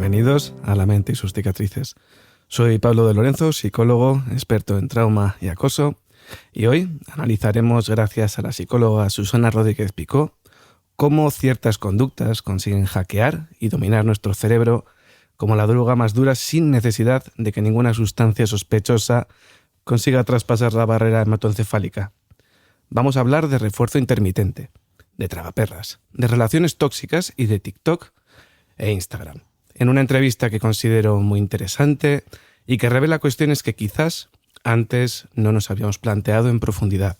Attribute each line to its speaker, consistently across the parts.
Speaker 1: Bienvenidos a La mente y sus cicatrices. Soy Pablo de Lorenzo, psicólogo, experto en trauma y acoso, y hoy analizaremos, gracias a la psicóloga Susana Rodríguez Picó, cómo ciertas conductas consiguen hackear y dominar nuestro cerebro como la droga más dura sin necesidad de que ninguna sustancia sospechosa consiga traspasar la barrera hematoencefálica. Vamos a hablar de refuerzo intermitente, de tragaperras, de relaciones tóxicas y de TikTok e Instagram, en una entrevista que considero muy interesante y que revela cuestiones que quizás antes no nos habíamos planteado en profundidad,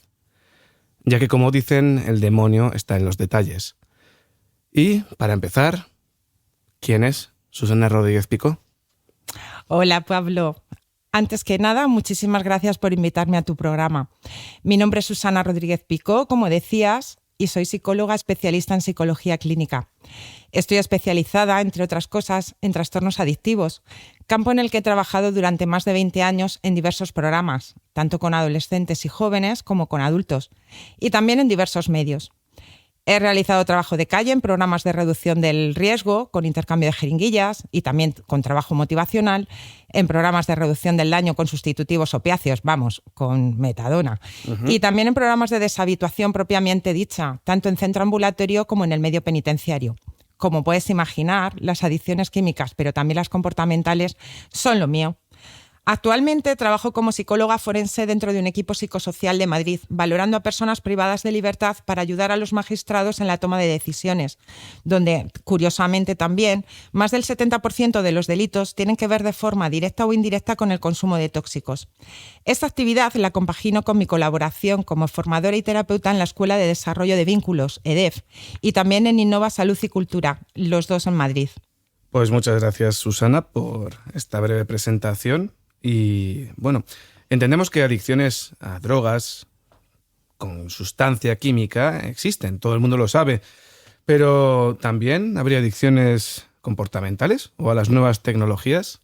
Speaker 1: ya que, como dicen, el demonio está en los detalles. Y, para empezar, ¿quién es Susana Rodríguez Picó?
Speaker 2: Hola, Pablo. Antes que nada, muchísimas gracias por invitarme a tu programa. Mi nombre es Susana Rodríguez Picó, como decías, y soy psicóloga especialista en psicología clínica. Estoy especializada, entre otras cosas, en trastornos adictivos, campo en el que he trabajado durante más de 20 años en diversos programas, tanto con adolescentes y jóvenes como con adultos, y también en diversos medios. He realizado trabajo de calle en programas de reducción del riesgo, con intercambio de jeringuillas, y también con trabajo motivacional en programas de reducción del daño con sustitutivos opiáceos, con metadona. Y también en programas de deshabituación propiamente dicha, tanto en centro ambulatorio como en el medio penitenciario. Como puedes imaginar, las adicciones químicas, pero también las comportamentales, son lo mío. Actualmente trabajo como psicóloga forense dentro de un equipo psicosocial de Madrid, valorando a personas privadas de libertad para ayudar a los magistrados en la toma de decisiones, donde, curiosamente también, más del 70% de los delitos tienen que ver de forma directa o indirecta con el consumo de tóxicos. Esta actividad la compagino con mi colaboración como formadora y terapeuta en la Escuela de Desarrollo de Vínculos, EDEV, y también en Innova Salud y Cultura, los dos en Madrid.
Speaker 1: Pues muchas gracias, Susana, por esta breve presentación. Y bueno, entendemos que adicciones a drogas con sustancia química existen, todo el mundo lo sabe, pero ¿también habría adicciones comportamentales o a las nuevas tecnologías?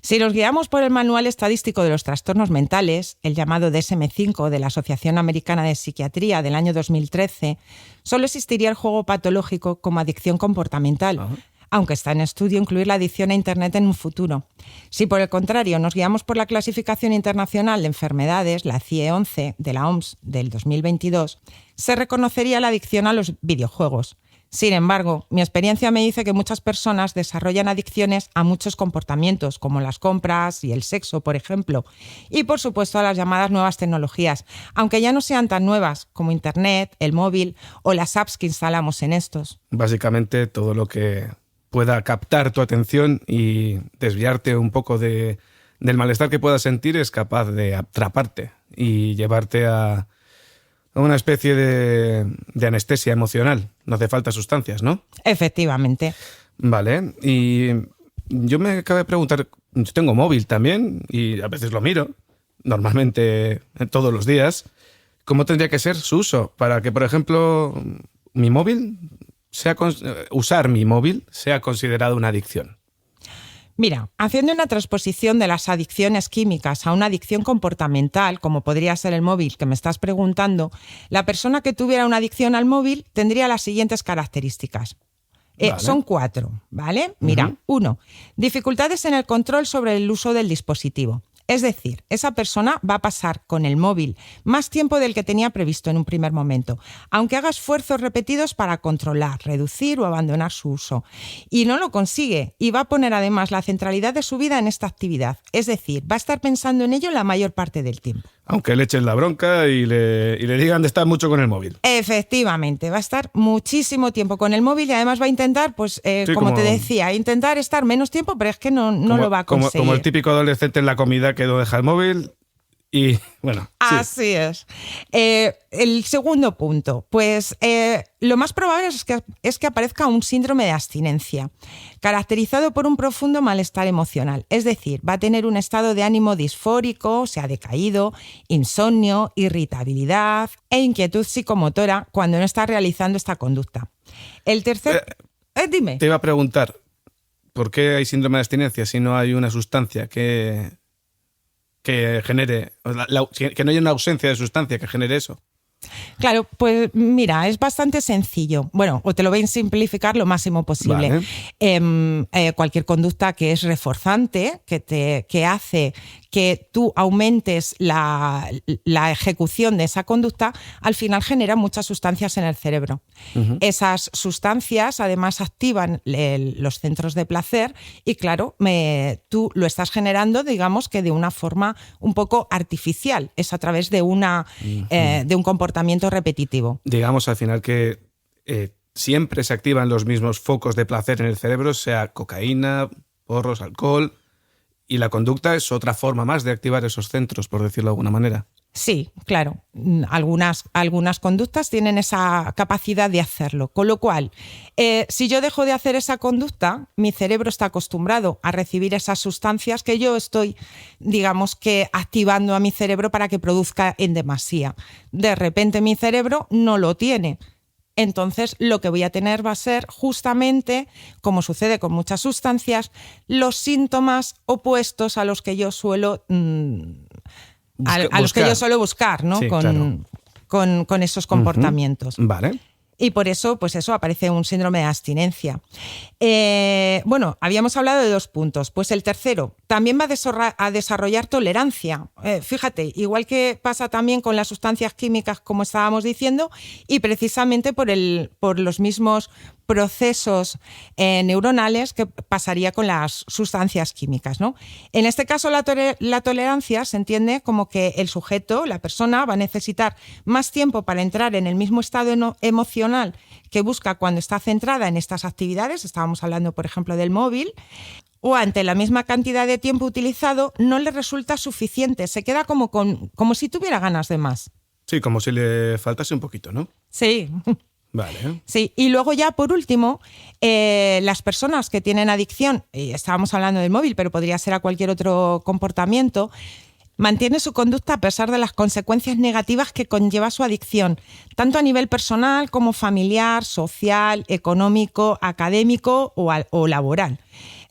Speaker 2: Si nos guiamos por el Manual Estadístico de los Trastornos Mentales, el llamado DSM-5 de la Asociación Americana de Psiquiatría del año 2013, solo existiría el juego patológico como adicción comportamental. Ajá. Aunque está en estudio incluir la adicción a Internet en un futuro. Si por el contrario nos guiamos por la clasificación internacional de enfermedades, la CIE-11 de la OMS del 2022, se reconocería la adicción a los videojuegos. Sin embargo, mi experiencia me dice que muchas personas desarrollan adicciones a muchos comportamientos, como las compras y el sexo, por ejemplo, y por supuesto a las llamadas nuevas tecnologías, aunque ya no sean tan nuevas como Internet, el móvil o las apps que instalamos en estos.
Speaker 1: Básicamente todo lo que pueda captar tu atención y desviarte un poco del malestar que puedas sentir es capaz de atraparte y llevarte a una especie de anestesia emocional. No hace falta sustancias, ¿no?
Speaker 2: Efectivamente.
Speaker 1: Vale, y yo me acabo de preguntar, yo tengo móvil también y a veces lo miro, normalmente todos los días. ¿Cómo tendría que ser su uso para que, por ejemplo, mi móvil usar mi móvil sea considerado una adicción?
Speaker 2: Mira, haciendo una transposición de las adicciones químicas a una adicción comportamental, como podría ser el móvil que me estás preguntando, la persona que tuviera una adicción al móvil tendría las siguientes características. Vale. Son 4, ¿vale? Mira, 1, dificultades en el control sobre el uso del dispositivo. Es decir, esa persona va a pasar con el móvil más tiempo del que tenía previsto en un primer momento, aunque haga esfuerzos repetidos para controlar, reducir o abandonar su uso. Y no lo consigue y va a poner además la centralidad de su vida en esta actividad. Es decir, va a estar pensando en ello la mayor parte del tiempo.
Speaker 1: Aunque le echen la bronca y le digan de estar mucho con el móvil.
Speaker 2: Efectivamente, va a estar muchísimo tiempo con el móvil y además va a intentar, pues, sí, como te decía, intentar estar menos tiempo, pero es que no lo va a conseguir.
Speaker 1: Como el típico adolescente en la comida que no deja el móvil y, bueno.
Speaker 2: Así
Speaker 1: sí.
Speaker 2: es. El segundo punto, pues lo más probable es que aparezca un síndrome de abstinencia, caracterizado por un profundo malestar emocional. Es decir, va a tener un estado de ánimo disfórico, o sea, decaído, insomnio, irritabilidad e inquietud psicomotora cuando no está realizando esta conducta. El tercer... Dime.
Speaker 1: Te iba a preguntar, ¿por qué hay síndrome de abstinencia si no hay una sustancia que genere, que no haya una ausencia de sustancia que genere eso?
Speaker 2: Claro, pues mira, es bastante sencillo. Bueno, o te lo voy a simplificar lo máximo posible. Vale. Cualquier conducta que es reforzante, que hace que tú aumentes la ejecución de esa conducta, al final genera muchas sustancias en el cerebro. Uh-huh. Esas sustancias además activan los centros de placer y claro, tú lo estás generando, digamos que de una forma un poco artificial. Es a través de de un comportamiento repetitivo.
Speaker 1: Digamos al final que siempre se activan los mismos focos de placer en el cerebro, sea cocaína, porros, alcohol, y la conducta es otra forma más de activar esos centros, por decirlo de alguna manera.
Speaker 2: Sí, claro. Algunas conductas tienen esa capacidad de hacerlo. Con lo cual, si yo dejo de hacer esa conducta, mi cerebro está acostumbrado a recibir esas sustancias que yo estoy, digamos que, activando a mi cerebro para que produzca en demasía. De repente mi cerebro no lo tiene. Entonces, lo que voy a tener va a ser justamente, como sucede con muchas sustancias, los síntomas opuestos a los que yo suelo los que yo suelo buscar, ¿no?
Speaker 1: Sí, claro.
Speaker 2: con esos comportamientos.
Speaker 1: Uh-huh. Vale.
Speaker 2: Y por eso, pues eso, aparece un síndrome de abstinencia. Bueno, habíamos hablado de 2 puntos. Pues el tercero, también va a desarrollar tolerancia. Fíjate, igual que pasa también con las sustancias químicas, como estábamos diciendo, y precisamente por los mismos procesos neuronales que pasaría con las sustancias químicas, ¿no? En este caso, la tolerancia se entiende como que el sujeto, la persona, va a necesitar más tiempo para entrar en el mismo estado emocional que busca cuando está centrada en estas actividades. Estábamos hablando, por ejemplo, del móvil. O ante la misma cantidad de tiempo utilizado, no le resulta suficiente. Se queda como si tuviera ganas de más.
Speaker 1: Sí, como si le faltase un poquito, ¿no?
Speaker 2: Sí.
Speaker 1: Vale.
Speaker 2: Sí, y luego ya por último, las personas que tienen adicción, estábamos hablando del móvil, pero podría ser a cualquier otro comportamiento, mantiene su conducta a pesar de las consecuencias negativas que conlleva su adicción, tanto a nivel personal como familiar, social, económico, académico o laboral.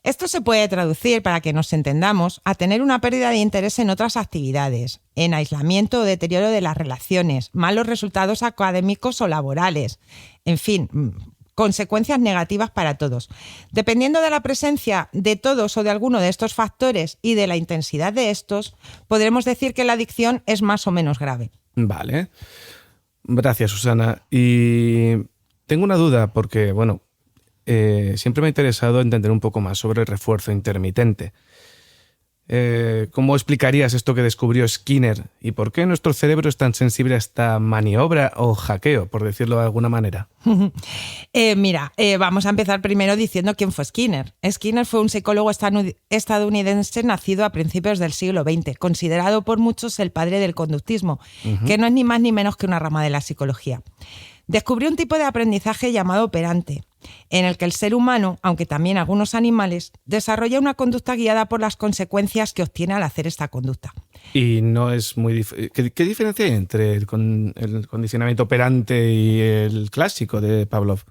Speaker 2: Esto se puede traducir, para que nos entendamos, a tener una pérdida de interés en otras actividades, en aislamiento o deterioro de las relaciones, malos resultados académicos o laborales, en fin, consecuencias negativas para todos. Dependiendo de la presencia de todos o de alguno de estos factores y de la intensidad de estos, podremos decir que la adicción es más o menos grave.
Speaker 1: Vale. Gracias, Susana. Y tengo una duda porque, bueno, siempre me ha interesado entender un poco más sobre el refuerzo intermitente. ¿Cómo explicarías esto que descubrió Skinner y por qué nuestro cerebro es tan sensible a esta maniobra o hackeo, por decirlo de alguna manera?
Speaker 2: Mira, vamos a empezar primero diciendo quién fue Skinner. Skinner fue un psicólogo estadounidense nacido a principios del siglo XX, considerado por muchos el padre del conductismo, uh-huh, que no es ni más ni menos que una rama de la psicología. Descubrió un tipo de aprendizaje llamado operante, en el que el ser humano, aunque también algunos animales, desarrolla una conducta guiada por las consecuencias que obtiene al hacer esta conducta.
Speaker 1: Y no es muy ¿Qué diferencia hay entre el condicionamiento operante y el clásico de Pavlov?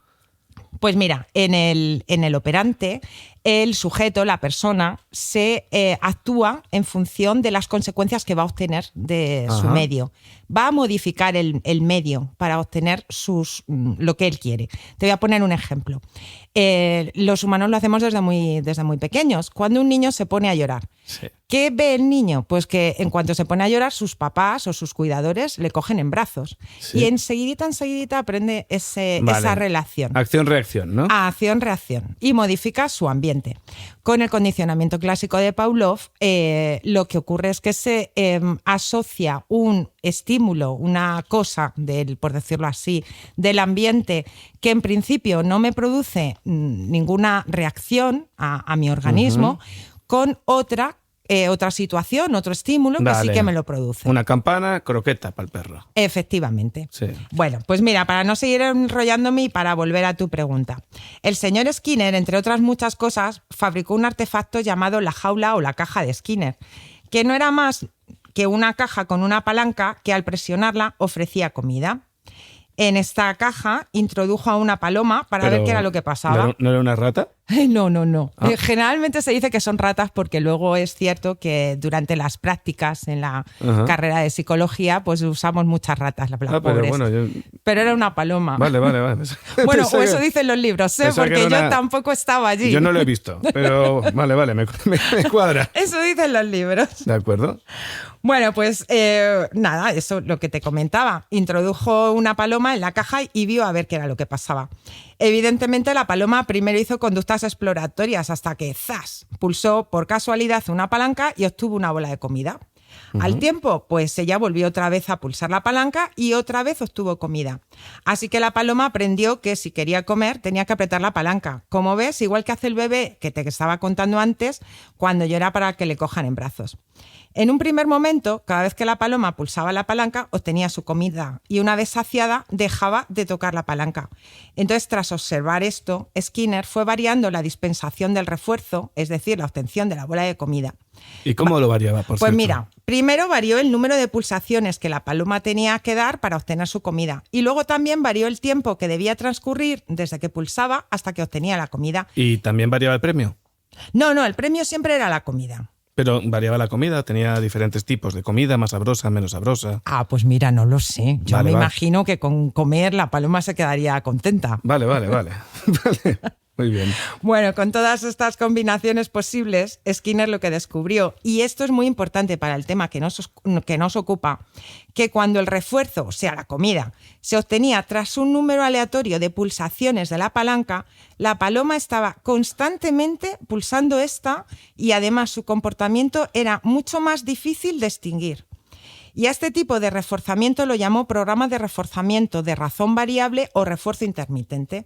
Speaker 2: Pues mira, en el operante, el sujeto, la persona, se actúa en función de las consecuencias que va a obtener de su medio. Va a modificar el medio para obtener lo que él quiere. Te voy a poner un ejemplo. Los humanos lo hacemos desde muy pequeños. Cuando un niño se pone a llorar, sí, ¿qué ve el niño? Pues que en cuanto se pone a llorar, sus papás o sus cuidadores le cogen en brazos. Sí. Y enseguidita aprende esa relación.
Speaker 1: Acción-reacción, ¿no?
Speaker 2: Acción-reacción. Y modifica su ambiente. Con el condicionamiento clásico de Pavlov, lo que ocurre es que se asocia un estímulo, una cosa, por decirlo así, del ambiente que en principio no me produce ninguna reacción a mi organismo, uh-huh, con otra situación, otro estímulo que sí que me lo produce.
Speaker 1: Una campana, croqueta para el perro.
Speaker 2: Efectivamente.
Speaker 1: Sí.
Speaker 2: Bueno, pues mira, para no seguir enrollándome y para volver a tu pregunta. El señor Skinner, entre otras muchas cosas, fabricó un artefacto llamado la jaula o la caja de Skinner, que no era más que una caja con una palanca que al presionarla ofrecía comida. En esta caja introdujo a una paloma para ver qué era lo que pasaba.
Speaker 1: ¿No era una rata?
Speaker 2: No, no, no.
Speaker 1: Ah.
Speaker 2: Generalmente se dice que son ratas porque luego es cierto que durante las prácticas en la
Speaker 1: Ajá.
Speaker 2: carrera de psicología pues usamos muchas ratas, las
Speaker 1: Pero
Speaker 2: pobres.
Speaker 1: bueno,
Speaker 2: Pero era una paloma.
Speaker 1: Vale.
Speaker 2: Bueno,
Speaker 1: Pensé
Speaker 2: o eso
Speaker 1: que-
Speaker 2: dicen los libros, ¿eh?
Speaker 1: pensaba que
Speaker 2: Porque
Speaker 1: era
Speaker 2: yo
Speaker 1: una-
Speaker 2: tampoco estaba allí.
Speaker 1: Yo no lo he visto, pero vale, me cuadra.
Speaker 2: Eso dicen los libros.
Speaker 1: ¿De acuerdo?
Speaker 2: Bueno, pues nada, eso lo que te comentaba. Introdujo una paloma en la caja y vio a ver qué era lo que pasaba. Evidentemente, la paloma primero hizo conductas exploratorias hasta que, ¡zas!, pulsó por casualidad una palanca y obtuvo una bola de comida. Al tiempo, pues ella volvió otra vez a pulsar la palanca y otra vez obtuvo comida. Así que la paloma aprendió que si quería comer tenía que apretar la palanca. Como ves, igual que hace el bebé que te estaba contando antes, cuando llora para que le cojan en brazos. En un primer momento, cada vez que la paloma pulsaba la palanca, obtenía su comida y una vez saciada, dejaba de tocar la palanca. Entonces, tras observar esto, Skinner fue variando la dispensación del refuerzo, es decir, la obtención de la bola de comida.
Speaker 1: ¿Y cómo lo variaba, por
Speaker 2: Pues
Speaker 1: cierto?
Speaker 2: mira, primero varió el número de pulsaciones que la paloma tenía que dar para obtener su comida y luego también varió el tiempo que debía transcurrir desde que pulsaba hasta que obtenía la comida.
Speaker 1: ¿Y también variaba el premio?
Speaker 2: No, el premio siempre era la comida.
Speaker 1: Pero variaba la comida, tenía diferentes tipos de comida, más sabrosa, menos sabrosa.
Speaker 2: Ah, pues mira, no lo sé. Yo
Speaker 1: Vale,
Speaker 2: me
Speaker 1: vale.
Speaker 2: imagino que con comer la paloma se quedaría contenta.
Speaker 1: Vale. Vale. Muy bien.
Speaker 2: Bueno, con todas estas combinaciones posibles, Skinner lo que descubrió, y esto es muy importante para el tema que nos ocupa, que cuando el refuerzo, o sea, la comida, se obtenía tras un número aleatorio de pulsaciones de la palanca, la paloma estaba constantemente pulsando esta y además su comportamiento era mucho más difícil de extinguir. Y a este tipo de reforzamiento lo llamó programa de reforzamiento de razón variable o refuerzo intermitente.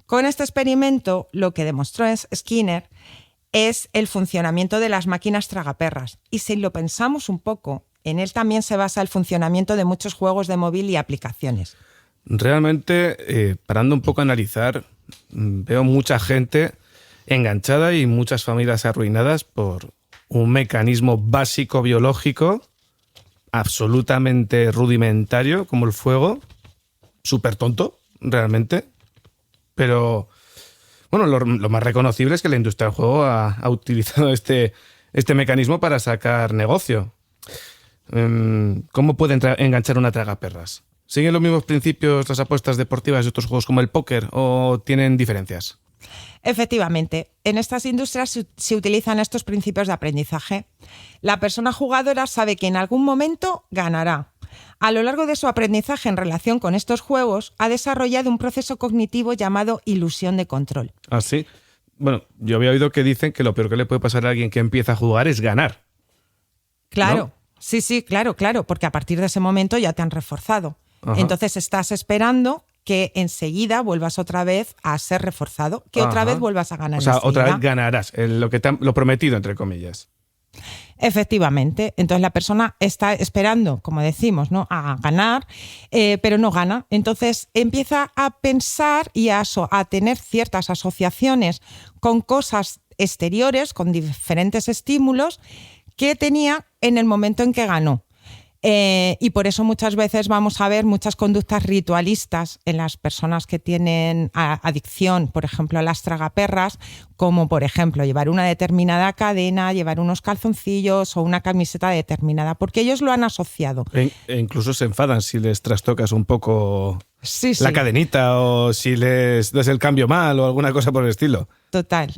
Speaker 2: Con este experimento, lo que demostró Skinner es el funcionamiento de las máquinas tragaperras. Y si lo pensamos un poco, en él también se basa el funcionamiento de muchos juegos de móvil y aplicaciones.
Speaker 1: Realmente, parando un poco a analizar, veo mucha gente enganchada y muchas familias arruinadas por un mecanismo básico biológico absolutamente rudimentario como el fuego, súper tonto, realmente. Pero, bueno, lo más reconocible es que la industria del juego ha utilizado este mecanismo para sacar negocio. ¿Cómo puede enganchar una tragaperras? ¿Siguen los mismos principios las apuestas deportivas de otros juegos como el póker o tienen diferencias?
Speaker 2: Efectivamente, en estas industrias se utilizan estos principios de aprendizaje. La persona jugadora sabe que en algún momento ganará. A lo largo de su aprendizaje en relación con estos juegos, ha desarrollado un proceso cognitivo llamado ilusión de control.
Speaker 1: ¿Ah, sí? Bueno, yo había oído que dicen que lo peor que le puede pasar a alguien que empieza a jugar es ganar.
Speaker 2: Claro,
Speaker 1: ¿No?
Speaker 2: sí, claro, porque a partir de ese momento ya te han reforzado.
Speaker 1: Ajá.
Speaker 2: Entonces estás esperando que enseguida vuelvas otra vez a ser reforzado, que otra
Speaker 1: Ajá.
Speaker 2: vez vuelvas a ganar.
Speaker 1: O sea,
Speaker 2: enseguida.
Speaker 1: otra vez ganarás lo prometido, entre comillas.
Speaker 2: Efectivamente. Entonces la persona está esperando, como decimos, ¿no?, a ganar, pero no gana. Entonces empieza a pensar y a tener ciertas asociaciones con cosas exteriores, con diferentes estímulos que tenía en el momento en que ganó. Y por eso muchas veces vamos a ver muchas conductas ritualistas en las personas que tienen adicción, por ejemplo, a las tragaperras, como por ejemplo llevar una determinada cadena, llevar unos calzoncillos o una camiseta determinada, porque ellos lo han asociado.
Speaker 1: E incluso se enfadan si les trastocas un poco
Speaker 2: Sí.
Speaker 1: la cadenita o si les das el cambio mal o alguna cosa por el estilo.
Speaker 2: Total.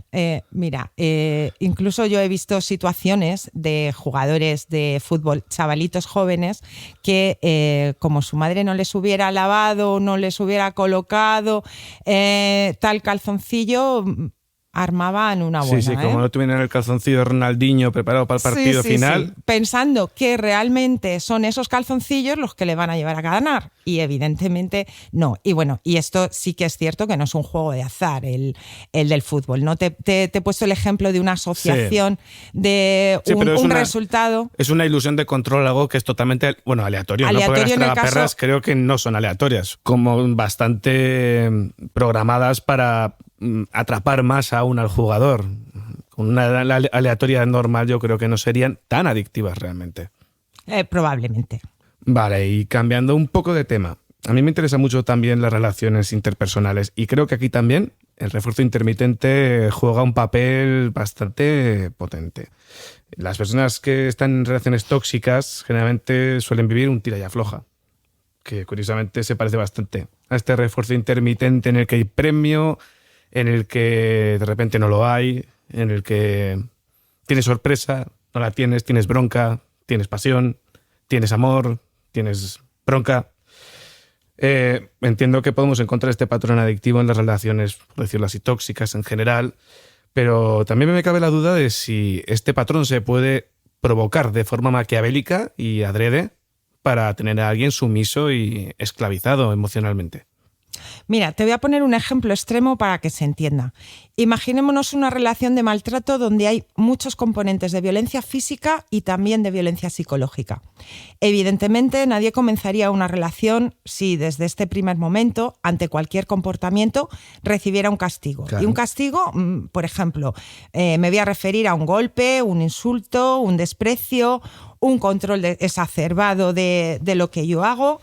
Speaker 2: Mira, incluso yo he visto situaciones de jugadores de fútbol, chavalitos jóvenes, que como su madre no les hubiera lavado, no les hubiera colocado tal calzoncillo, armaban una buena.
Speaker 1: Sí, como no tuvieran el calzoncillo de Ronaldinho preparado para el partido final.
Speaker 2: Sí. Pensando que realmente son esos calzoncillos los que le van a llevar a ganar. Y evidentemente no. Y bueno, y esto sí que es cierto que no es un juego de azar el del fútbol, ¿no? Te he puesto el ejemplo de una asociación de un resultado.
Speaker 1: Es una ilusión de control, algo que es totalmente aleatorio. ¿No? Porque las tragaperras creo que no son aleatorias, como bastante programadas para atrapar más aún al jugador. Con una aleatoria normal yo creo que no serían tan adictivas realmente.
Speaker 2: Probablemente.
Speaker 1: Vale, y cambiando un poco de tema, a mí me interesa mucho también las relaciones interpersonales y creo que aquí también el refuerzo intermitente juega un papel bastante potente. Las personas que están en relaciones tóxicas generalmente suelen vivir un tira y afloja, que curiosamente se parece bastante a este refuerzo intermitente en el que hay premio, en el que de repente no lo hay, en el que tienes sorpresa, no la tienes, tienes bronca, tienes pasión, tienes amor, tienes bronca. Entiendo que podemos encontrar este patrón adictivo en las relaciones, por decirlo así, tóxicas en general, pero también me cabe la duda de si este patrón se puede provocar de forma maquiavélica y adrede para tener a alguien sumiso y esclavizado emocionalmente.
Speaker 2: Mira, te voy a poner un ejemplo extremo para que se entienda. Imaginémonos una relación de maltrato donde hay muchos componentes de violencia física y también de violencia psicológica. Evidentemente, nadie comenzaría una relación si desde este primer momento, ante cualquier comportamiento, recibiera un castigo.
Speaker 1: Claro.
Speaker 2: Y un castigo, por ejemplo, me voy a referir a un golpe, un insulto, un desprecio, un control exacerbado de lo que yo hago,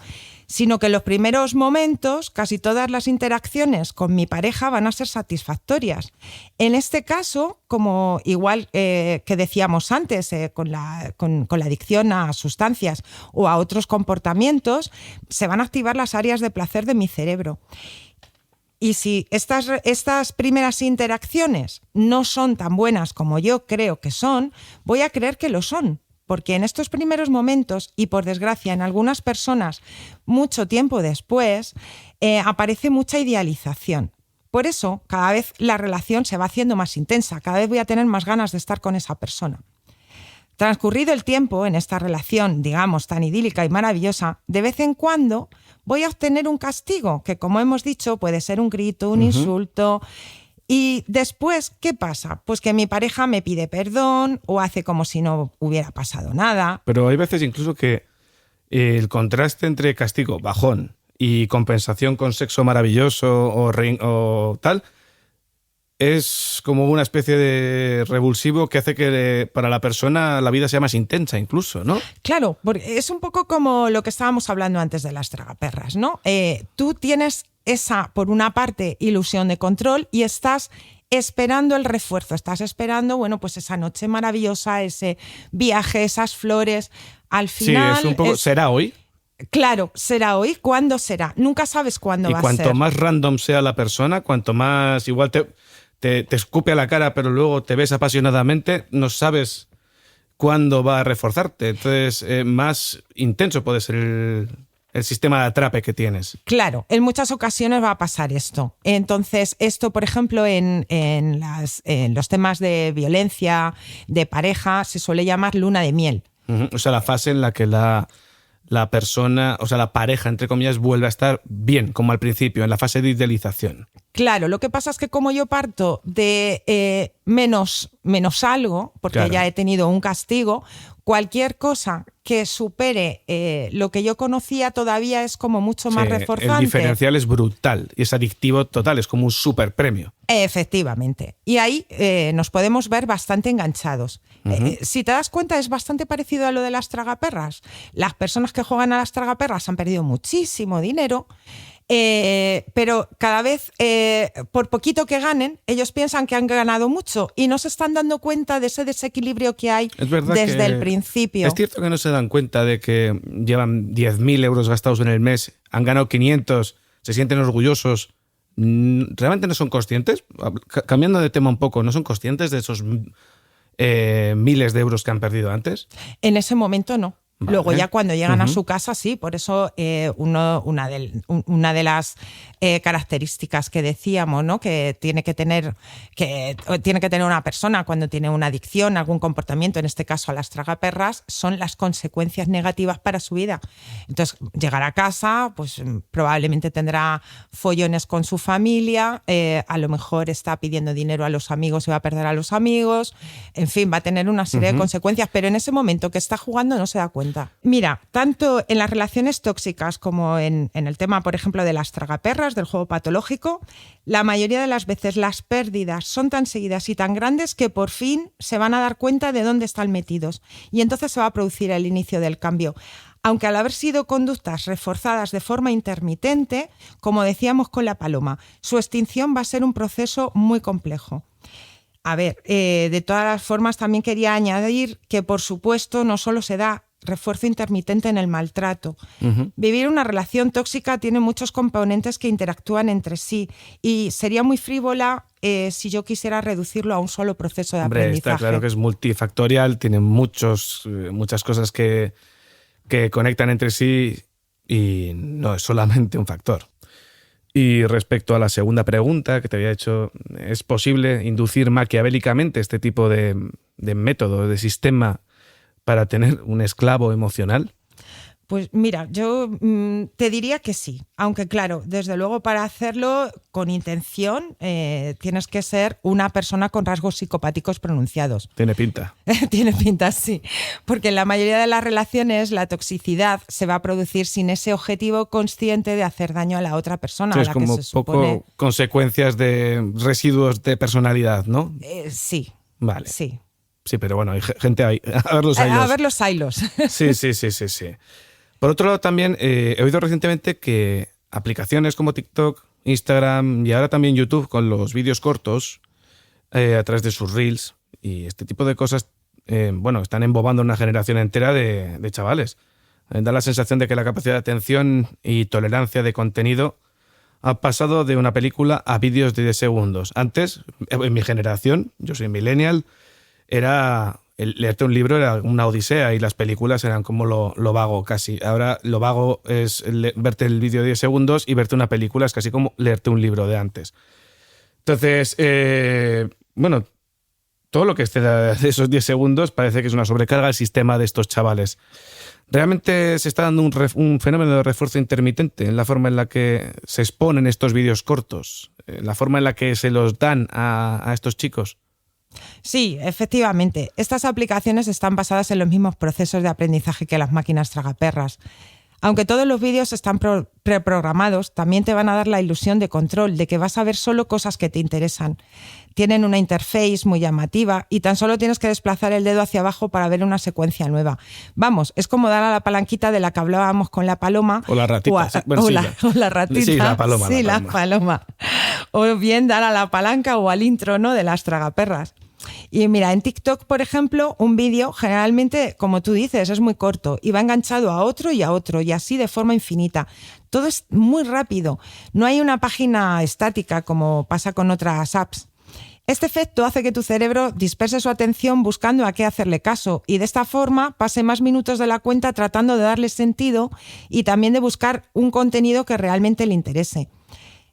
Speaker 2: sino que en los primeros momentos casi todas las interacciones con mi pareja van a ser satisfactorias. En este caso, como igual que decíamos antes, con la adicción a sustancias o a otros comportamientos, se van a activar las áreas de placer de mi cerebro. Y si estas primeras interacciones no son tan buenas como yo creo que son, voy a creer que lo son. Porque en estos primeros momentos, y por desgracia en algunas personas mucho tiempo después, aparece mucha idealización. Por eso, cada vez la relación se va haciendo más intensa, cada vez voy a tener más ganas de estar con esa persona. Transcurrido el tiempo en esta relación, digamos, tan idílica y maravillosa, de vez en cuando voy a obtener un castigo, que como hemos dicho puede ser un grito, un insulto. Y después, ¿qué pasa? Pues que mi pareja me pide perdón o hace como si no hubiera pasado nada.
Speaker 1: Pero hay veces incluso que el contraste entre castigo, bajón, y compensación con sexo maravilloso o tal, es como una especie de revulsivo que hace que para la persona la vida sea más intensa incluso, ¿no?
Speaker 2: Claro, porque es un poco como lo que estábamos hablando antes de las tragaperras, ¿no? Tú tienes esa, por una parte, ilusión de control y estás esperando el refuerzo, estás esperando, bueno, pues esa noche maravillosa, ese viaje, esas flores. Al final...
Speaker 1: Sí, es un poco... ¿Será hoy?
Speaker 2: Claro, será hoy. ¿Cuándo será? Nunca sabes cuándo va a ser.
Speaker 1: Y cuanto más random sea la persona, cuanto más igual te escupe a la cara, pero luego te ves apasionadamente, no sabes cuándo va a reforzarte. Entonces, más intenso puede ser el sistema de atrape que tienes.
Speaker 2: Claro, en muchas ocasiones va a pasar esto. Entonces, esto, por ejemplo, en los temas de violencia, de pareja, se suele llamar luna de miel.
Speaker 1: O sea, la fase en la que la persona, o sea, la pareja, entre comillas, vuelve a estar bien, como al principio, en la fase de idealización.
Speaker 2: Claro, lo que pasa es que como yo parto de menos algo, porque
Speaker 1: claro,
Speaker 2: ya he tenido un castigo, cualquier cosa que supere lo que yo conocía todavía es como mucho más reforzante.
Speaker 1: El diferencial es brutal y es adictivo total, es como un super premio.
Speaker 2: Efectivamente. Y ahí nos podemos ver bastante enganchados. Si te das cuenta, es bastante parecido a lo de las tragaperras. Las personas que juegan a las tragaperras han perdido muchísimo dinero, pero cada vez, por poquito que ganen, ellos piensan que han ganado mucho y no se están dando cuenta de ese desequilibrio que hay desde el principio.
Speaker 1: Es cierto que no se dan cuenta de que llevan 10.000 euros gastados en el mes, han ganado 500, se sienten orgullosos. ¿Realmente no son conscientes? Cambiando de tema un poco, ¿no son conscientes de esos miles de euros que han perdido antes?
Speaker 2: En ese momento no.
Speaker 1: Vale.
Speaker 2: Luego ya cuando llegan a su casa, sí. Por eso una de las características que decíamos, ¿no?, que tiene que tener una persona cuando tiene una adicción, algún comportamiento, en este caso a las tragaperras, son las consecuencias negativas para su vida. Entonces, llegar a casa, pues probablemente tendrá follones con su familia, a lo mejor está pidiendo dinero a los amigos y va a perder a los amigos, en fin, va a tener una serie de consecuencias, pero en ese momento que está jugando no se da cuenta. Mira, tanto en las relaciones tóxicas como en el tema, por ejemplo, de las tragaperras, del juego patológico, la mayoría de las veces las pérdidas son tan seguidas y tan grandes que por fin se van a dar cuenta de dónde están metidos y entonces se va a producir el inicio del cambio. aunque al haber sido conductas reforzadas de forma intermitente, como decíamos con la paloma, su extinción va a ser un proceso muy complejo. A ver, de todas las formas también quería añadir que, por supuesto, no solo se da refuerzo intermitente en el maltrato. Vivir una relación tóxica tiene muchos componentes que interactúan entre sí y sería muy frívola si yo quisiera reducirlo a un solo proceso de aprendizaje.
Speaker 1: Está claro que es multifactorial, tiene muchas cosas que conectan entre sí y no es solamente un factor. Y respecto a la segunda pregunta que te había hecho, ¿es posible inducir maquiavélicamente este tipo de método, de sistema para tener un esclavo emocional?
Speaker 2: Pues mira, yo te diría que sí, aunque claro, desde luego para hacerlo con intención tienes que ser una persona con rasgos psicopáticos pronunciados.
Speaker 1: Tiene pinta.
Speaker 2: Tiene pinta, sí, porque en la mayoría de las relaciones la toxicidad se va a producir sin ese objetivo consciente de hacer daño a la otra persona.
Speaker 1: Sí,
Speaker 2: a
Speaker 1: es
Speaker 2: la
Speaker 1: como
Speaker 2: que se supone...
Speaker 1: poco consecuencias de residuos de personalidad, ¿no?
Speaker 2: Sí.
Speaker 1: Vale.
Speaker 2: Sí.
Speaker 1: Sí, pero bueno, hay gente ahí. A ver los hilos.
Speaker 2: A ver los hilos.
Speaker 1: Sí. Por otro lado, también he oído recientemente que aplicaciones como TikTok, Instagram y ahora también YouTube con los vídeos cortos a través de sus reels y este tipo de cosas, están embobando una generación entera de chavales. Da la sensación de que la capacidad de atención y tolerancia de contenido ha pasado de una película a vídeos de 10 segundos. Antes, en mi generación, yo soy millennial, leerte un libro era una odisea y las películas eran como lo vago casi. Ahora lo vago es verte el vídeo de 10 segundos y verte una película es casi como leerte un libro de antes. Entonces, todo lo que esté de esos 10 segundos parece que es una sobrecarga al sistema de estos chavales. ¿Realmente se está dando un fenómeno de refuerzo intermitente en la forma en la que se exponen estos vídeos cortos, en la forma en la que se los dan a estos chicos?
Speaker 2: Sí, efectivamente. Estas aplicaciones están basadas en los mismos procesos de aprendizaje que las máquinas tragaperras. Aunque todos los vídeos están preprogramados, también te van a dar la ilusión de control, de que vas a ver solo cosas que te interesan. Tienen una interface muy llamativa y tan solo tienes que desplazar el dedo hacia abajo para ver una secuencia nueva. Vamos, es como dar a la palanquita de la que hablábamos con la paloma.
Speaker 1: O la ratita.
Speaker 2: O la ratita.
Speaker 1: Sí, la paloma.
Speaker 2: Sí, la paloma. O bien dar a la palanca o al intro, ¿no?, de las tragaperras. Y mira, en TikTok, por ejemplo, un vídeo generalmente, como tú dices, es muy corto y va enganchado a otro y así de forma infinita. Todo es muy rápido. No hay una página estática como pasa con otras apps. Este efecto hace que tu cerebro disperse su atención buscando a qué hacerle caso y de esta forma pase más minutos de la cuenta tratando de darle sentido y también de buscar un contenido que realmente le interese.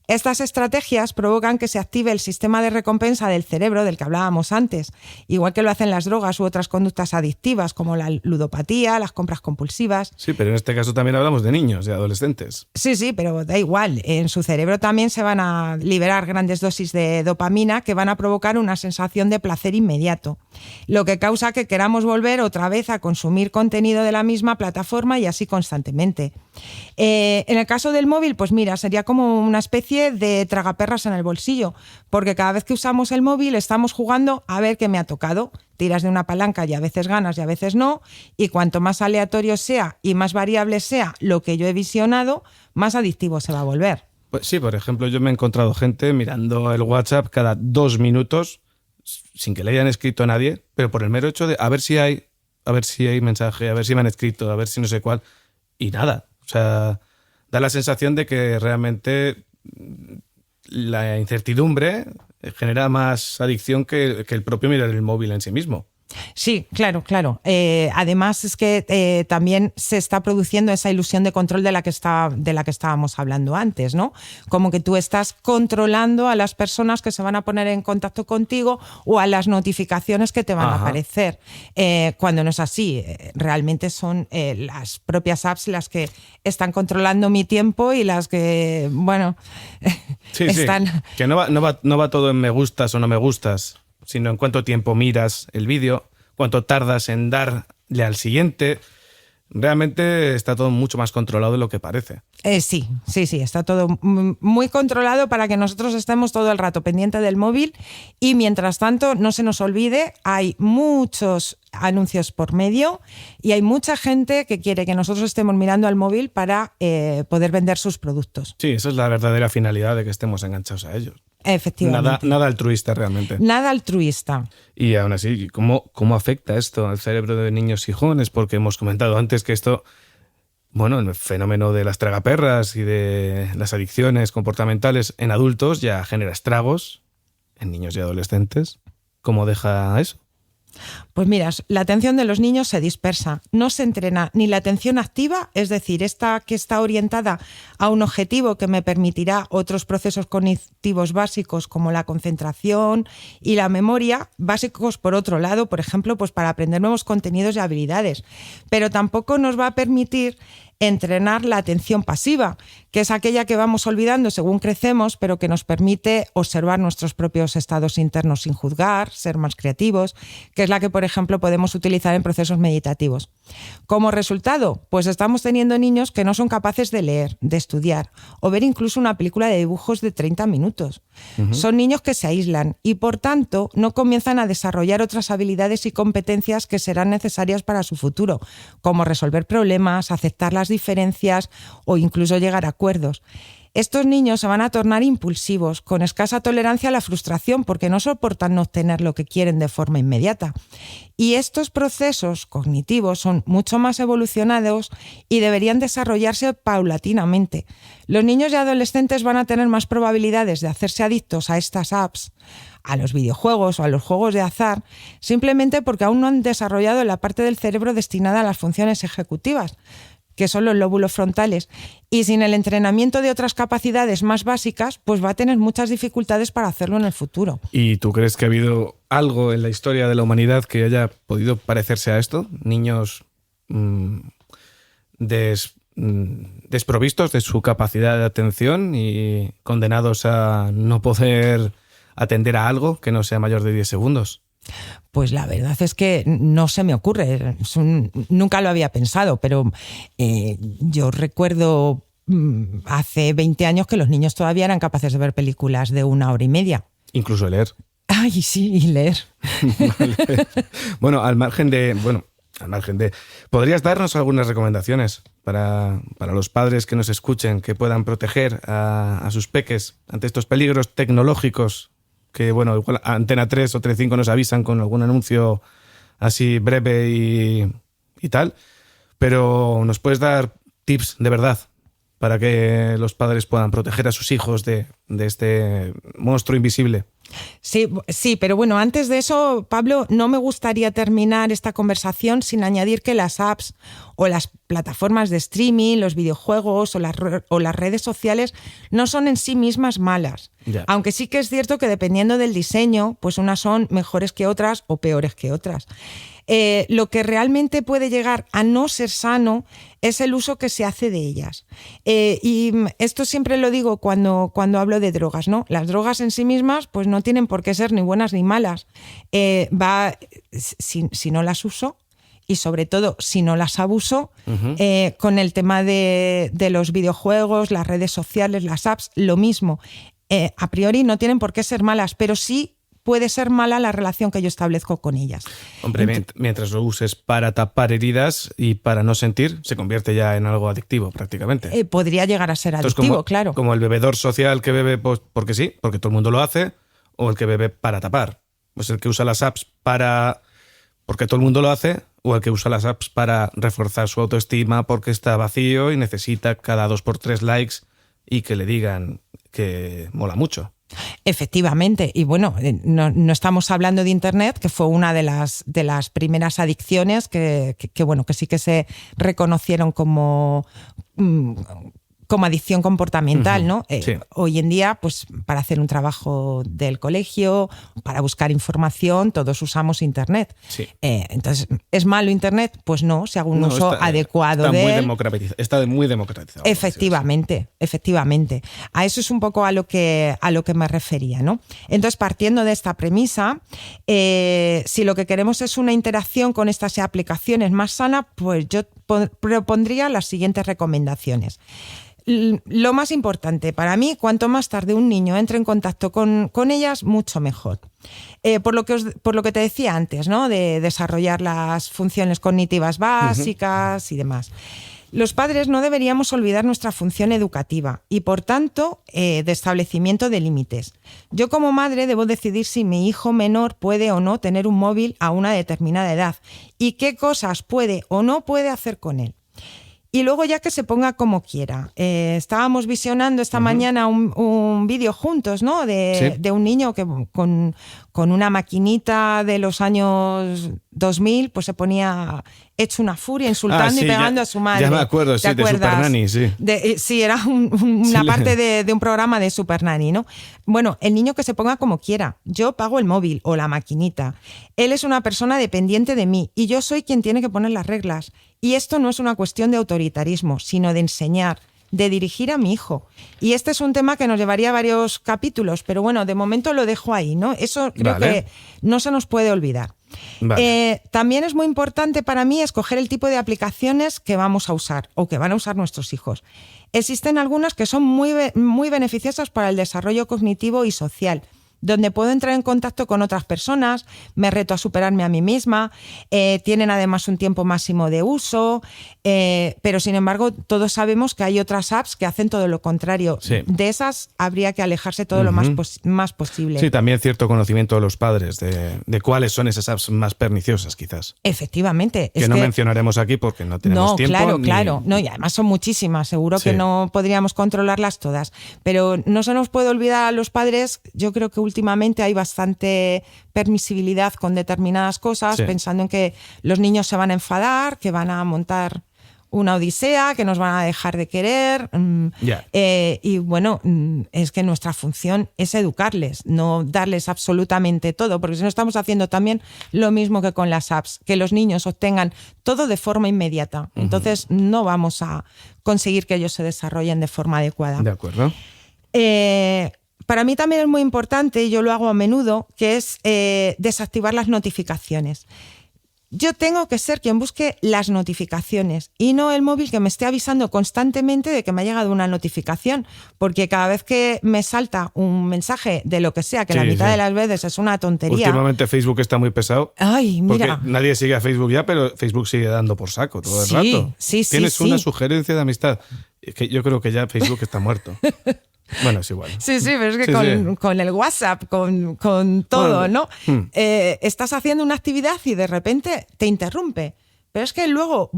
Speaker 2: Estas estrategias provocan que se active el sistema de recompensa del cerebro del que hablábamos antes, igual que lo hacen las drogas u otras conductas adictivas como la ludopatía, las compras compulsivas.
Speaker 1: Sí, pero en este caso también hablamos de niños, de adolescentes.
Speaker 2: Sí, pero da igual. En su cerebro también se van a liberar grandes dosis de dopamina que van a provocar una sensación de placer inmediato, lo que causa que queramos volver otra vez a consumir contenido de la misma plataforma y así constantemente. En el caso del móvil, pues mira, sería como una especie de tragaperras en el bolsillo, porque cada vez que usamos el móvil estamos jugando a ver qué me ha tocado. Tiras de una palanca y a veces ganas y a veces no, y cuanto más aleatorio sea y más variable sea lo que yo he visionado, más adictivo se va a volver.
Speaker 1: Pues sí, por ejemplo, yo me he encontrado gente mirando el WhatsApp cada 2 minutos sin que le hayan escrito a nadie, pero por el mero hecho de a ver si hay mensaje, a ver si me han escrito, a ver si no sé cuál, y nada. O sea, da la sensación de que realmente la incertidumbre genera más adicción que el propio mirar el móvil en sí mismo.
Speaker 2: Sí, claro. Además es que también se está produciendo esa ilusión de control de la que estábamos hablando antes, ¿no? Como que tú estás controlando a las personas que se van a poner en contacto contigo o a las notificaciones que te van a aparecer. Cuando no es así, realmente son las propias apps las que están controlando mi tiempo y las que, están...
Speaker 1: Sí. Que no va todo en me gustas o no me gustas, sino en cuánto tiempo miras el vídeo, cuánto tardas en darle al siguiente. realmente está todo mucho más controlado de lo que parece.
Speaker 2: Sí, está todo muy controlado para que nosotros estemos todo el rato pendiente del móvil y mientras tanto, no se nos olvide, hay muchos anuncios por medio y hay mucha gente que quiere que nosotros estemos mirando al móvil para poder vender sus productos.
Speaker 1: Sí, esa es la verdadera finalidad de que estemos enganchados a ellos.
Speaker 2: Efectivamente.
Speaker 1: Nada altruista realmente.
Speaker 2: Nada altruista.
Speaker 1: Y aún así, ¿cómo afecta esto al cerebro de niños y jóvenes? Porque hemos comentado antes que esto, bueno, el fenómeno de las tragaperras y de las adicciones comportamentales en adultos ya genera estragos en niños y adolescentes. ¿Cómo deja eso?
Speaker 2: Pues mira, la atención de los niños se dispersa, no se entrena ni la atención activa, es decir, esta que está orientada a un objetivo que me permitirá otros procesos cognitivos básicos como la concentración y la memoria, básicos por otro lado, por ejemplo, pues para aprender nuevos contenidos y habilidades, pero tampoco nos va a permitir entrenar la atención pasiva, que es aquella que vamos olvidando según crecemos, pero que nos permite observar nuestros propios estados internos sin juzgar, ser más creativos, que es la que, por ejemplo, podemos utilizar en procesos meditativos. Como resultado, pues estamos teniendo niños que no son capaces de leer, de estudiar o ver incluso una película de dibujos de 30 minutos. Uh-huh. Son niños que se aíslan y, por tanto, no comienzan a desarrollar otras habilidades y competencias que serán necesarias para su futuro, como resolver problemas, aceptar las diferencias o incluso llegar a acuerdos. Estos niños se van a tornar impulsivos, con escasa tolerancia a la frustración, porque no soportan no obtener lo que quieren de forma inmediata. Y estos procesos cognitivos son mucho más evolucionados y deberían desarrollarse paulatinamente. Los niños y adolescentes van a tener más probabilidades de hacerse adictos a estas apps, a los videojuegos o a los juegos de azar, simplemente porque aún no han desarrollado la parte del cerebro destinada a las funciones ejecutivas, que son los lóbulos frontales, y sin el entrenamiento de otras capacidades más básicas, pues va a tener muchas dificultades para hacerlo en el futuro.
Speaker 1: ¿Y tú crees que ha habido algo en la historia de la humanidad que haya podido parecerse a esto? Niños desprovistos de su capacidad de atención y condenados a no poder atender a algo que no sea mayor de 10 segundos.
Speaker 2: Pues la verdad es que no se me ocurre, nunca lo había pensado, pero yo recuerdo hace 20 años que los niños todavía eran capaces de ver películas de 1 hora y media.
Speaker 1: Incluso leer.
Speaker 2: Ay, sí, y leer.
Speaker 1: Vale. Bueno, al margen de... ¿podrías darnos algunas recomendaciones para los padres que nos escuchen, que puedan proteger a sus peques ante estos peligros tecnológicos? Que, bueno, igual Antena 3 o Telecinco nos avisan con algún anuncio así breve y tal, pero ¿nos puedes dar tips de verdad para que los padres puedan proteger a sus hijos de este monstruo invisible?
Speaker 2: Sí, pero bueno, antes de eso, Pablo, no me gustaría terminar esta conversación sin añadir que las apps o las plataformas de streaming, los videojuegos o las redes sociales no son en sí mismas malas. Ya. Aunque sí que es cierto que dependiendo del diseño, pues unas son mejores que otras o peores que otras. Lo que realmente puede llegar a no ser sano es el uso que se hace de ellas. Y esto siempre lo digo cuando hablo de drogas, ¿no? Las drogas en sí mismas pues no tienen por qué ser ni buenas ni malas. Si no las uso, y sobre todo si no las abuso, uh-huh. Con el tema de los videojuegos, las redes sociales, las apps, lo mismo. A priori no tienen por qué ser malas, pero sí puede ser mala la relación que yo establezco con ellas.
Speaker 1: Hombre, mientras lo uses para tapar heridas y para no sentir, se convierte ya en algo adictivo prácticamente.
Speaker 2: Podría llegar a ser adictivo, claro.
Speaker 1: Como el bebedor social que bebe pues, porque sí, porque todo el mundo lo hace, o el que bebe para tapar. Pues el que usa las apps porque todo el mundo lo hace, o el que usa las apps para reforzar su autoestima porque está vacío y necesita cada 2x3 likes y que le digan que mola mucho.
Speaker 2: Efectivamente, y bueno, no estamos hablando de Internet, que fue una de las primeras adicciones que sí que se reconocieron como adicción comportamental, ¿no?
Speaker 1: Sí.
Speaker 2: Hoy en día, pues para hacer un trabajo del colegio, para buscar información, todos usamos Internet.
Speaker 1: Sí.
Speaker 2: Entonces, ¿es malo Internet? Pues no, si hago un uso adecuado de él.
Speaker 1: Está muy democratizado.
Speaker 2: Efectivamente. A eso es un poco a lo que me refería, ¿no? Entonces, partiendo de esta premisa, si lo que queremos es una interacción con estas aplicaciones más sana, pues yo propondría las siguientes recomendaciones. Lo más importante para mí, cuanto más tarde un niño entre en contacto con ellas, mucho mejor. Por lo que te decía antes, ¿no? De desarrollar las funciones cognitivas básicas y demás. Los padres no deberíamos olvidar nuestra función educativa y, por tanto, de establecimiento de límites. Yo, como madre, debo decidir si mi hijo menor puede o no tener un móvil a una determinada edad y qué cosas puede o no puede hacer con él. Y luego ya que se ponga como quiera. Estábamos visionando esta mañana un vídeo juntos, ¿no? De un niño que con una maquinita de los años 2000 pues se ponía hecho una furia insultando y pegando a su madre.
Speaker 1: Ya me acuerdo, sí, de Super Nanny, sí.
Speaker 2: Sí, era una parte de un programa de Super Nanny, ¿no? Bueno, el niño que se ponga como quiera. Yo pago el móvil o la maquinita. Él es una persona dependiente de mí y yo soy quien tiene que poner las reglas. Y esto no es una cuestión de autoritarismo, sino de enseñar, de dirigir a mi hijo. Y este es un tema que nos llevaría a varios capítulos, pero bueno, de momento lo dejo ahí, ¿no? Eso creo que no se nos puede olvidar. Vale. También es muy importante para mí escoger el tipo de aplicaciones que vamos a usar o que van a usar nuestros hijos. Existen algunas que son muy beneficiosas para el desarrollo cognitivo y social, donde puedo entrar en contacto con otras personas, me reto a superarme a mí misma, tienen además un tiempo máximo de uso, pero sin embargo todos sabemos que hay otras apps que hacen todo lo contrario. Sí. De esas habría que alejarse todo lo más posible.
Speaker 1: Sí, también cierto conocimiento de los padres de cuáles son esas apps más perniciosas quizás.
Speaker 2: Efectivamente.
Speaker 1: Que no mencionaremos aquí porque no tenemos tiempo.
Speaker 2: Claro. No, y además son muchísimas, seguro que no podríamos controlarlas todas. Pero no se nos puede olvidar a los padres, yo creo que últimamente hay bastante permisibilidad con determinadas cosas, pensando en que los niños se van a enfadar, que van a montar una odisea, que nos van a dejar de querer. Y bueno, es que nuestra función es educarles, no darles absolutamente todo, porque si no estamos haciendo también lo mismo que con las apps, que los niños obtengan todo de forma inmediata. Entonces no vamos a conseguir que ellos se desarrollen de forma adecuada.
Speaker 1: De acuerdo.
Speaker 2: Para mí también es muy importante, y yo lo hago a menudo, que es desactivar las notificaciones. Yo tengo que ser quien busque las notificaciones y no el móvil que me esté avisando constantemente de que me ha llegado una notificación, porque cada vez que me salta un mensaje de lo que sea, que la mitad de las veces es una tontería.
Speaker 1: Últimamente Facebook está muy pesado.
Speaker 2: Ay, mira.
Speaker 1: Porque nadie sigue a Facebook ya, pero Facebook sigue dando por saco todo el rato. Tienes una sugerencia de amistad. Que yo creo que ya Facebook está muerto. Bueno, es igual.
Speaker 2: Sí, pero es que con el WhatsApp, con todo, ¿no? Estás haciendo una actividad y de repente te interrumpe. Pero es que luego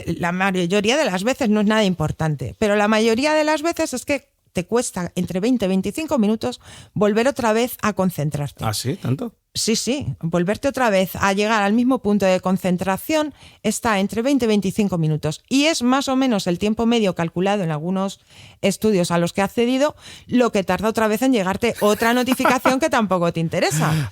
Speaker 2: la mayoría de las veces no es nada importante, pero la mayoría de las veces es que te cuesta entre 20 y 25 minutos volver otra vez a concentrarte.
Speaker 1: ¿Ah, sí? ¿Tanto?
Speaker 2: Sí, volverte otra vez a llegar al mismo punto de concentración está entre 20 y 25 minutos y es más o menos el tiempo medio calculado en algunos estudios a los que he accedido lo que tarda otra vez en llegarte otra notificación que tampoco te interesa.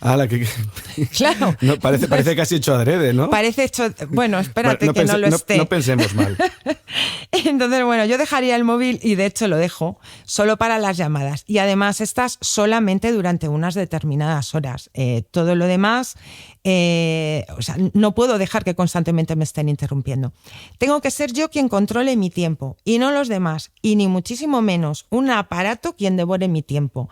Speaker 2: Claro.
Speaker 1: No, parece casi hecho adrede, ¿no?
Speaker 2: Parece hecho... Bueno, espérate que no lo esté.
Speaker 1: No pensemos mal.
Speaker 2: Entonces, bueno, yo dejaría el móvil y de hecho lo dejo solo para las llamadas y además estas solamente durante unas determinadas horas. Todo lo demás, no puedo dejar que constantemente me estén interrumpiendo. Tengo que ser yo quien controle mi tiempo y no los demás, y ni muchísimo menos un aparato quien devore mi tiempo.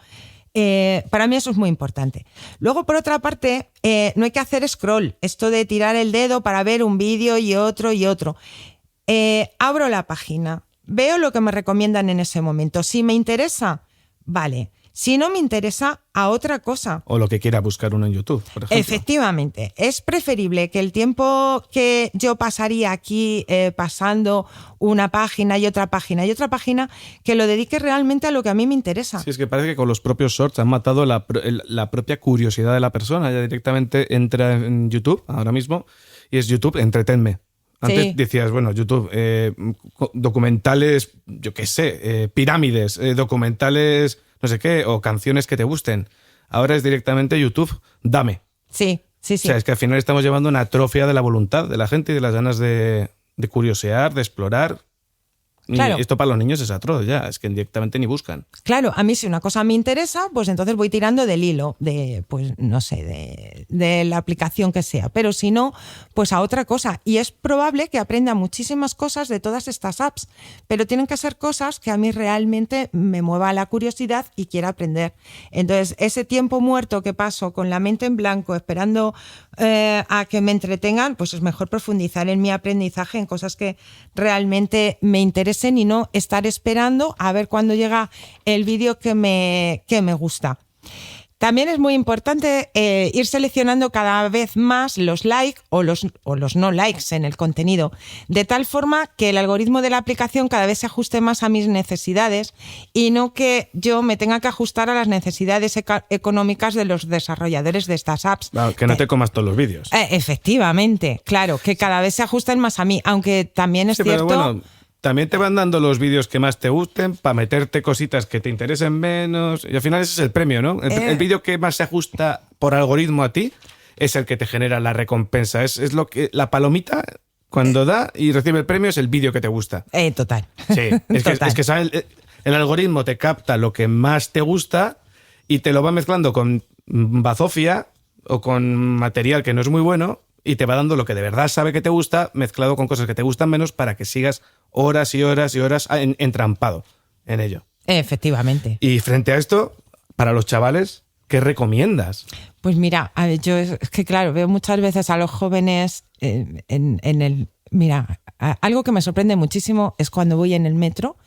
Speaker 2: Para mí eso es muy importante. Luego, por otra parte, no hay que hacer scroll, esto de tirar el dedo para ver un vídeo y otro y otro. Abro la página, veo lo que me recomiendan en ese momento. Si me interesa, vale. Si no me interesa, a otra cosa.
Speaker 1: O lo que quiera buscar uno en YouTube, por ejemplo.
Speaker 2: Efectivamente. Es preferible que el tiempo que yo pasaría aquí pasando una página y otra página y otra página, que lo dedique realmente a lo que a mí me interesa.
Speaker 1: Sí, es que parece que con los propios shorts han matado la propia curiosidad de la persona. Ya directamente entra en YouTube ahora mismo y es YouTube, entretenme. Antes decías, bueno, YouTube, documentales, yo qué sé, pirámides, documentales... no sé qué, o canciones que te gusten. Ahora es directamente YouTube, dame.
Speaker 2: Sí.
Speaker 1: O sea, es que al final estamos llevando una atrofia de la voluntad de la gente y de las ganas de curiosear, de explorar.
Speaker 2: Claro.
Speaker 1: Esto para los niños es atroz ya, es que directamente ni buscan.
Speaker 2: Claro, a mí si una cosa me interesa, pues entonces voy tirando del hilo, de, pues no sé, de la aplicación que sea. Pero si no, pues a otra cosa. Y es probable que aprenda muchísimas cosas de todas estas apps, pero tienen que ser cosas que a mí realmente me mueva la curiosidad y quiera aprender. Entonces, ese tiempo muerto que paso con la mente en blanco, esperando a que me entretengan, pues es mejor profundizar en mi aprendizaje, en cosas que realmente me interesen y no estar esperando a ver cuándo llega el vídeo que me gusta. También es muy importante ir seleccionando cada vez más los likes o los no likes en el contenido, de tal forma que el algoritmo de la aplicación cada vez se ajuste más a mis necesidades y no que yo me tenga que ajustar a las necesidades económicas de los desarrolladores de estas apps.
Speaker 1: Claro, que no te comas todos los vídeos.
Speaker 2: Efectivamente, claro, que cada vez se ajusten más a mí, aunque también es cierto...
Speaker 1: Pero bueno, también te van dando los vídeos que más te gusten para meterte cositas que te interesen menos. Y al final ese es el premio, ¿no? El vídeo que más se ajusta por algoritmo a ti es el que te genera la recompensa. Es lo que la palomita, cuando da y recibe el premio, es el vídeo que te gusta.
Speaker 2: Total.
Speaker 1: Sí, es que ¿sabes? El algoritmo te capta lo que más te gusta y te lo va mezclando con bazofia o con material que no es muy bueno y te va dando lo que de verdad sabe que te gusta mezclado con cosas que te gustan menos para que sigas horas y horas y horas entrampado en ello.
Speaker 2: Efectivamente.
Speaker 1: Y frente a esto, para los chavales, ¿qué recomiendas?
Speaker 2: Pues mira, a ver, yo es que claro, veo muchas veces a los jóvenes en el... Mira, algo que me sorprende muchísimo es cuando voy en el metro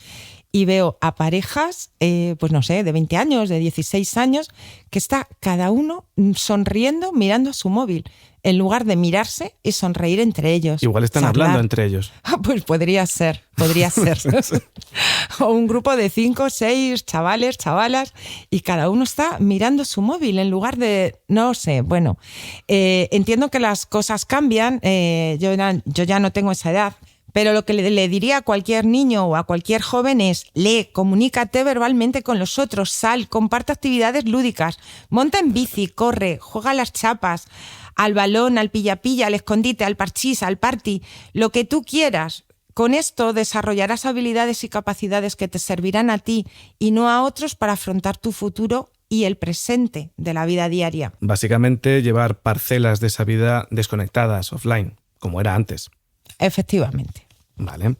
Speaker 2: y veo a parejas, pues no sé, de 20 años, de 16 años, que está cada uno sonriendo mirando a su móvil, en lugar de mirarse y sonreír entre ellos.
Speaker 1: Igual están hablando entre ellos.
Speaker 2: Pues podría ser. O un grupo de 5 o 6 chavales, chavalas, y cada uno está mirando su móvil en lugar de, no sé, bueno, entiendo que las cosas cambian, yo ya no tengo esa edad, pero lo que le diría a cualquier niño o a cualquier joven es: lee, comunícate verbalmente con los otros, sal, comparte actividades lúdicas, monta en bici, corre, juega a las chapas, al balón, al pilla-pilla, al escondite, al parchís, al party, lo que tú quieras. Con esto desarrollarás habilidades y capacidades que te servirán a ti y no a otros para afrontar tu futuro y el presente de la vida diaria.
Speaker 1: Básicamente llevar parcelas de esa vida desconectadas, offline, como era antes.
Speaker 2: Efectivamente.
Speaker 1: Vale.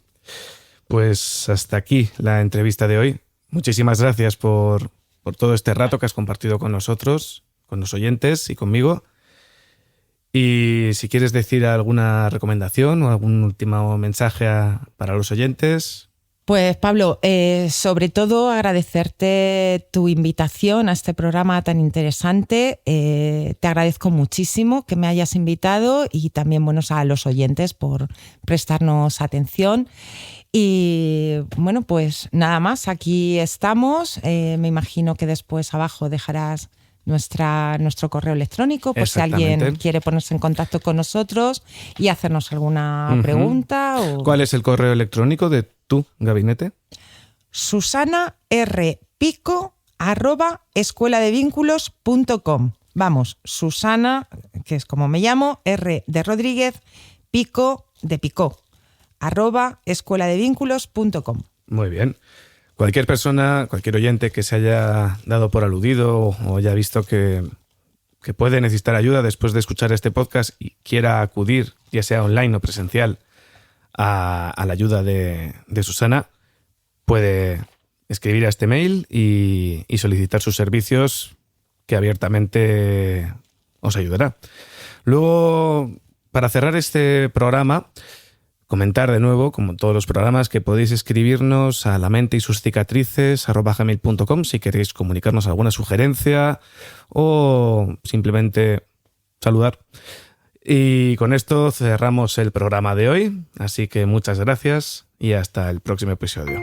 Speaker 1: Pues hasta aquí la entrevista de hoy. Muchísimas gracias por todo este rato que has compartido con nosotros, con los oyentes y conmigo. Y si quieres decir alguna recomendación o algún último mensaje para los oyentes.
Speaker 2: Pues Pablo, sobre todo agradecerte tu invitación a este programa tan interesante. Te agradezco muchísimo que me hayas invitado y también a los oyentes por prestarnos atención. Y bueno, pues nada más, aquí estamos. Me imagino que después abajo dejarás nuestro correo electrónico por si alguien quiere ponerse en contacto con nosotros y hacernos alguna pregunta.
Speaker 1: ¿Cuál es el correo electrónico de tu gabinete?
Speaker 2: susanarpico@escueladevinculos.com. Vamos, Susana, que es como me llamo, R de Rodríguez, Pico de Picó, @escueladevinculos.com.
Speaker 1: Muy bien. Cualquier persona, cualquier oyente que se haya dado por aludido o haya visto que puede necesitar ayuda después de escuchar este podcast y quiera acudir, ya sea online o presencial, a la ayuda de Susana, puede escribir a este mail y solicitar sus servicios, que abiertamente os ayudará. Luego, para cerrar este programa, comentar de nuevo, como en todos los programas, que podéis escribirnos a lamenteYsuscicatrices@gmail.com si queréis comunicarnos alguna sugerencia o simplemente saludar. Y con esto cerramos el programa de hoy, así que muchas gracias y hasta el próximo episodio.